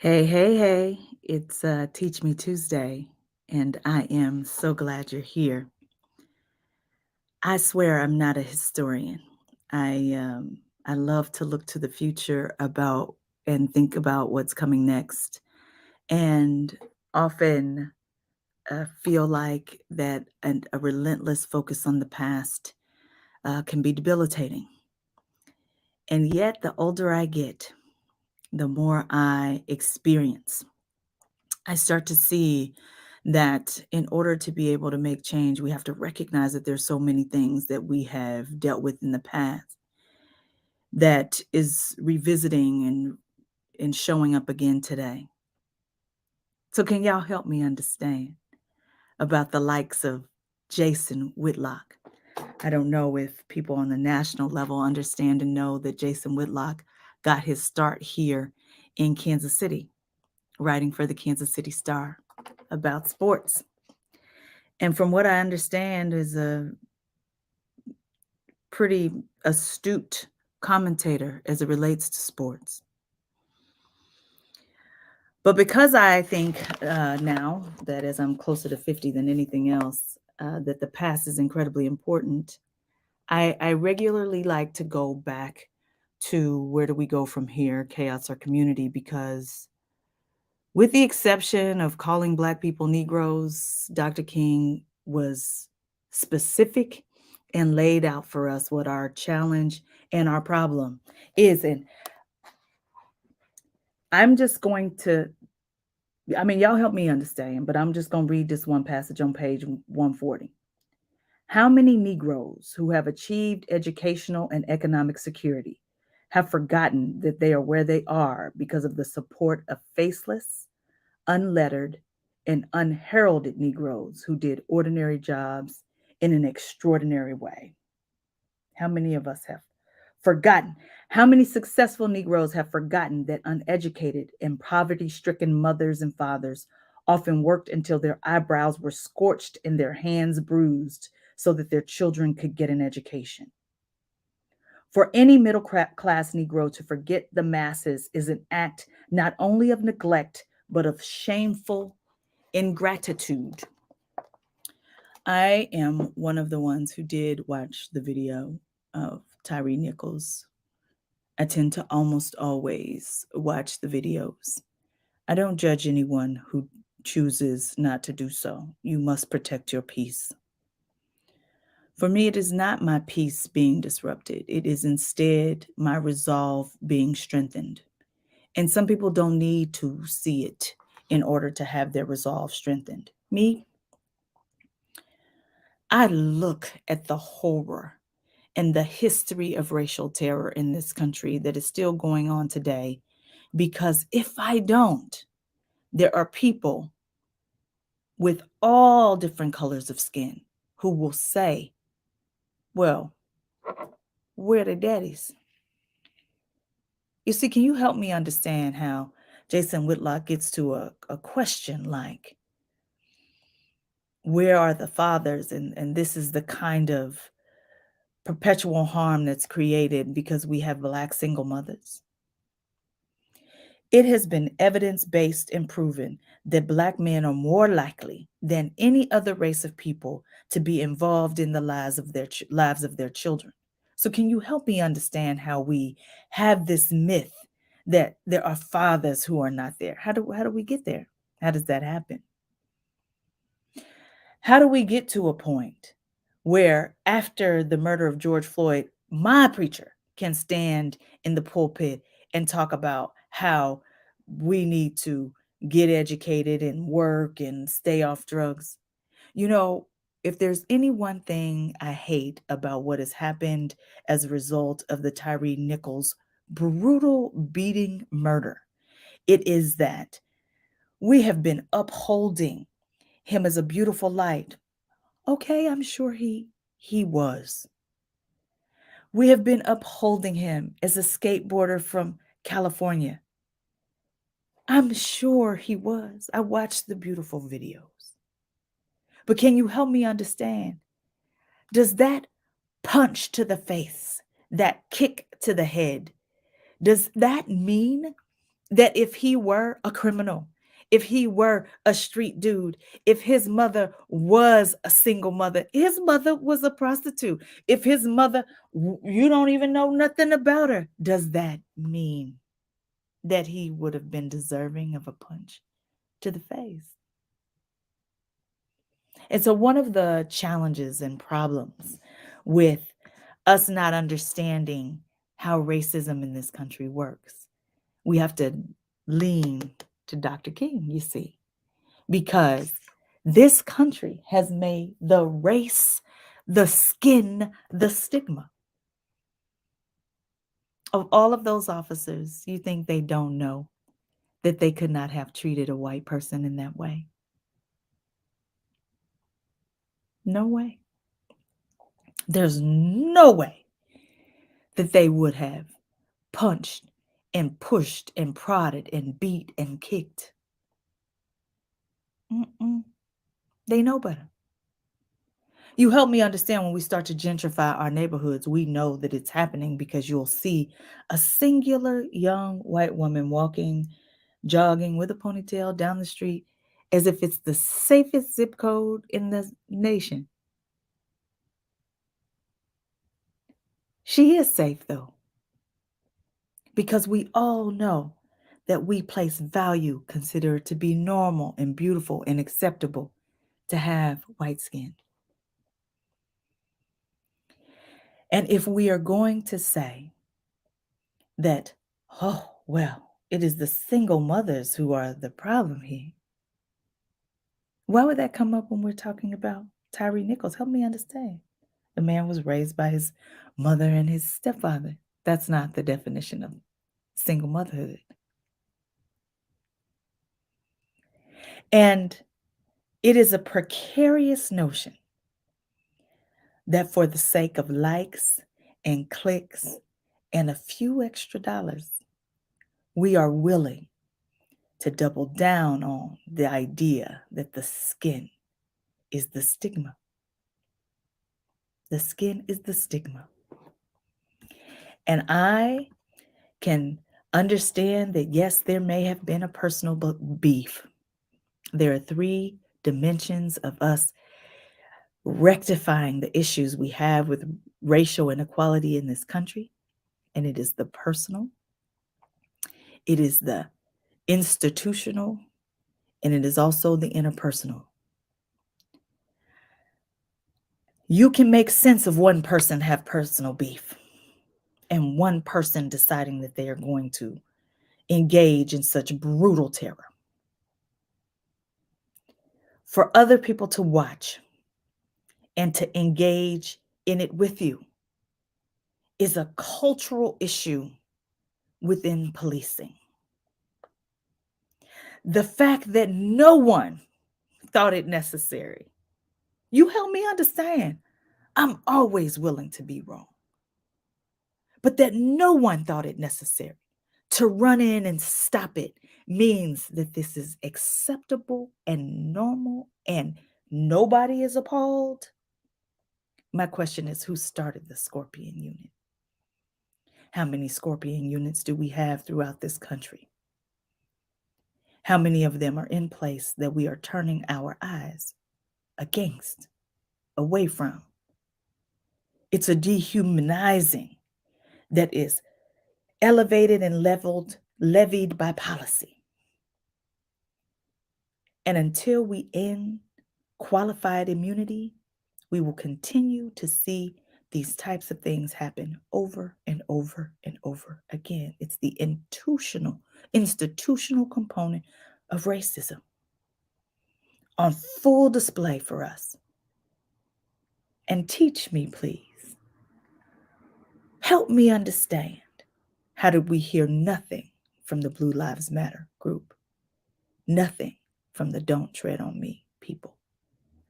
Hey, hey, hey. It's Teach Me Tuesday, and I am so glad you're here. I swear I'm not a historian. I love to look to the future about and think about what's coming next, and often feel like a relentless focus on the past can be debilitating. And yet, the older I get, the more I experience I start to see that in order to be able to make change, we have to recognize that there's so many things that we have dealt with in the past that is revisiting and showing up again today. So can y'all help me understand about the likes of Jason Whitlock? I don't know if people on the national level understand and know that Jason Whitlock got his start here in Kansas City, writing for the Kansas City Star about sports. And from what I understand is a pretty astute commentator as it relates to sports. But because I think now that as I'm closer to 50 than anything else, that the past is incredibly important, I regularly like to go back to where do we go from here, chaos or community, because with the exception of calling Black people Negroes, Dr. King was specific and laid out for us what our challenge and our problem is. And I'm just going to, I mean, y'all help me understand, but I'm just going to read this one passage on page 140. How many Negroes who have achieved educational and economic security have forgotten that they are where they are because of the support of faceless, unlettered, and unheralded Negroes who did ordinary jobs in an extraordinary way? How many of us have forgotten? How many successful Negroes have forgotten that uneducated and poverty stricken mothers and fathers often worked until their eyebrows were scorched and their hands bruised so that their children could get an education? For any middle class Negro to forget the masses is an act not only of neglect, but of shameful ingratitude. I am one of the ones who did watch the video of Tyree Nichols. I tend to almost always watch the videos. I don't judge anyone who chooses not to do so. You must protect your peace. For me, it is not my peace being disrupted, it is instead my resolve being strengthened. And some people don't need to see it in order to have their resolve strengthened. Me, I look at the horror and the history of racial terror in this country that is still going on today, because if I don't, there are people with all different colors of skin who will say, well, where are the daddies? You see, can you help me understand how Jason Whitlock gets to a question like, where are the fathers? And this is the kind of perpetual harm that's created because we have Black single mothers. It has been evidence-based and proven that Black men are more likely than any other race of people to be involved in the lives of their children. So can you help me understand how we have this myth that there are fathers who are not there? How do we get there? How does that happen? How do we get to a point where after the murder of George Floyd, my preacher can stand in the pulpit and talk about how we need to get educated and work and stay off drugs? You know, if there's any one thing I hate about what has happened as a result of the Tyree Nichols brutal beating murder, it is that we have been upholding him as a beautiful light. Okay, I'm sure he was. We have been upholding him as a skateboarder from California. I'm sure he was. I watched the beautiful videos. But can you help me understand? Does that punch to the face, that kick to the head, does that mean that if he were a criminal, if he were a street dude, if his mother was a single mother, his mother was a prostitute, if his mother, you don't even know nothing about her, does that mean that he would have been deserving of a punch to the face? And so, one of the challenges and problems with us not understanding how racism in this country works, we have to lean to Dr. King, you see, because this country has made the race, the skin, the stigma. Of all of those officers, you think they don't know that they could not have treated a white person in that way? No way. There's no way that they would have punched and pushed and prodded and beat and kicked. Mm-mm. They know better. You help me understand when we start to gentrify our neighborhoods, we know that it's happening because you'll see a singular young white woman walking, jogging with a ponytail down the street as if it's the safest zip code in the nation. She is safe though, because we all know that we place value, consider it to be normal and beautiful and acceptable to have white skin. And if we are going to say that, oh, well, it is the single mothers who are the problem here, why would that come up when we're talking about Tyree Nichols? Help me understand. The man was raised by his mother and his stepfather. That's not the definition of single motherhood. And it is a precarious notion that for the sake of likes and clicks and a few extra dollars, we are willing to double down on the idea that the skin is the stigma. The skin is the stigma. And I can understand that, yes, there may have been a personal beef. There are 3 dimensions of us rectifying the issues we have with racial inequality in this country. And it is the personal, it is the institutional, and it is also the interpersonal. You can make sense of one person have personal beef and one person deciding that they are going to engage in such brutal terror. For other people to watch and to engage in it with you is a cultural issue within policing. The fact that no one thought it necessary, you help me understand. I'm always willing to be wrong. But that no one thought it necessary to run in and stop it means that this is acceptable and normal and nobody is appalled. My question is, who started the Scorpion Unit? How many Scorpion units do we have throughout this country? How many of them are in place that we are turning our eyes against, away from? It's a dehumanizing that is elevated and levied by policy. And until we end qualified immunity, we will continue to see these types of things happen over and over and over again. It's the institutional component of racism on full display for us. And teach me, please. Help me understand. How did we hear nothing from the Blue Lives Matter group? Nothing from the Don't Tread on Me people.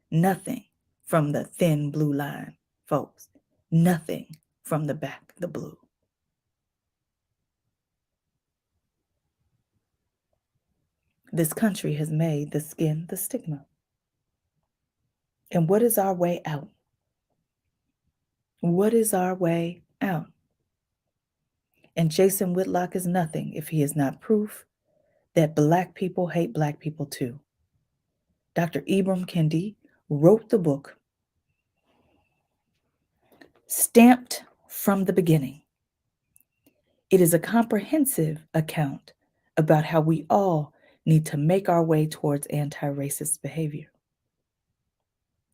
Nothing from the thin blue line folks. Nothing from the back, the blue. This country has made the skin the stigma. And what is our way out? What is our way out? And Jason Whitlock is nothing if he is not proof that Black people hate Black people too. Dr. Ibram Kendi wrote the book Stamped from the Beginning. It is a comprehensive account about how we all need to make our way towards anti-racist behavior.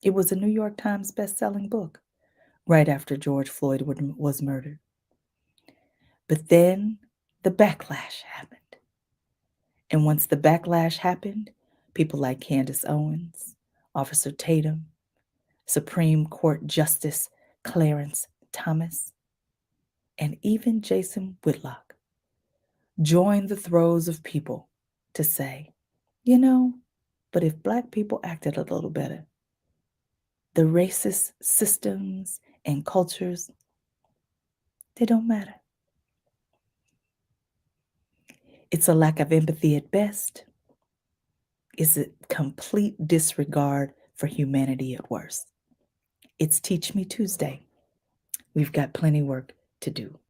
It was a New York Times best-selling book right after George Floyd was murdered. But then the backlash happened. And once the backlash happened, people like Candace Owens, Officer Tatum, Supreme Court Justice Clarence Thomas, and even Jason Whitlock joined the throes of people to say, but if Black people acted a little better, the racist systems and cultures, they don't matter. It's a lack of empathy at best. It's a complete disregard for humanity at worst. It's Teach Me Tuesday. We've got plenty work to do.